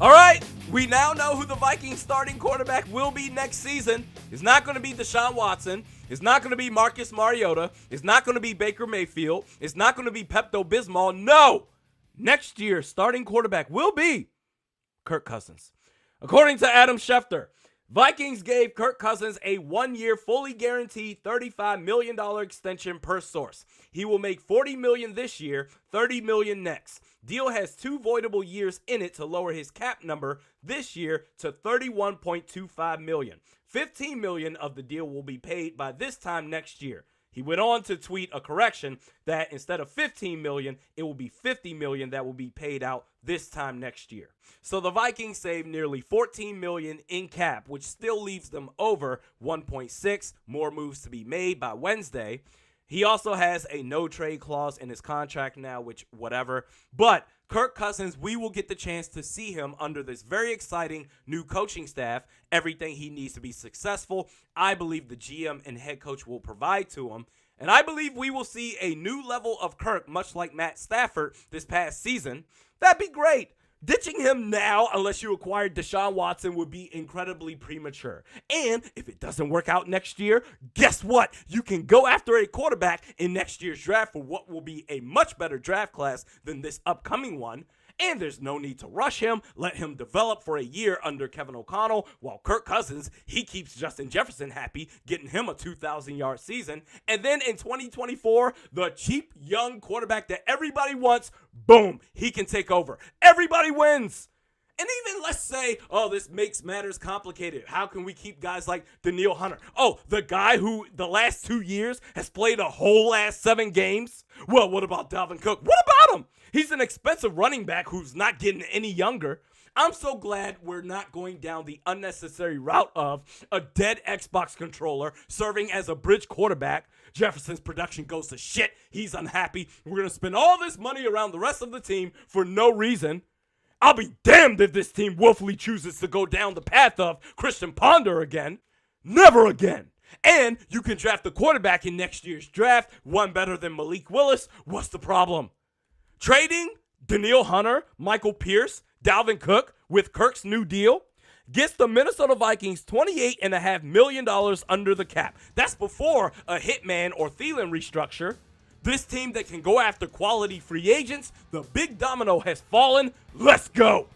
All right, we now know who the Vikings starting quarterback will be next season. It's not going to be Deshaun Watson. It's not going to be Marcus Mariota. It's not going to be Baker Mayfield. It's not going to be Pepto-Bismol. No! Next year, starting quarterback will be Kirk Cousins. According to Adam Schefter, Vikings gave Kirk Cousins a 1-year, fully guaranteed $35 million extension per source. He will make $40 million this year, $30 million next. Deal has 2 voidable years in it to lower his cap number this year to $31.25 million. $15 million of the deal will be paid by this time next year. He went on to tweet a correction that instead of $15 million, it will be $50 million that will be paid out this time next year. So the Vikings saved nearly $14 million in cap, which still leaves them over $1.6. More moves to be made by Wednesday. He also has a no-trade clause in his contract now, which whatever. But Kirk Cousins, we will get the chance to see him under this very exciting new coaching staff. Everything he needs to be successful, I believe the GM and head coach will provide to him. And I believe we will see a new level of Kirk, much like Matt Stafford this past season. That'd be great. Ditching him now, unless you acquired Deshaun Watson, would be incredibly premature. And if it doesn't work out next year, guess what? You can go after a quarterback in next year's draft for what will be a much better draft class than this upcoming one. And there's no need to rush him. Let him develop for a year under Kevin O'Connell, while Kirk Cousins, he keeps Justin Jefferson happy, getting him a 2,000-yard season. And then in 2024, the cheap young quarterback that everybody wants, boom, he can take over. Everybody wins. And even let's say, oh, this makes matters complicated. How can we keep guys like Danielle Hunter? Oh, the guy who the last 2 years has played a whole last 7 games? Well, what about Dalvin Cook? What about him? He's an expensive running back who's not getting any younger. I'm so glad we're not going down the unnecessary route of a dead Xbox controller serving as a bridge quarterback. Jefferson's production goes to shit. He's unhappy. We're going to spend all this money around the rest of the team for no reason. I'll be damned if this team willfully chooses to go down the path of Christian Ponder again. Never again. And you can draft the quarterback in next year's draft, one better than Malik Willis. What's the problem? Trading Danielle Hunter, Michael Pierce, Dalvin Cook with Kirk's new deal gets the Minnesota Vikings $28.5 million under the cap. That's before a Hitman or Thielen restructure. This team that can go after quality free agents, the big domino has fallen. Let's go.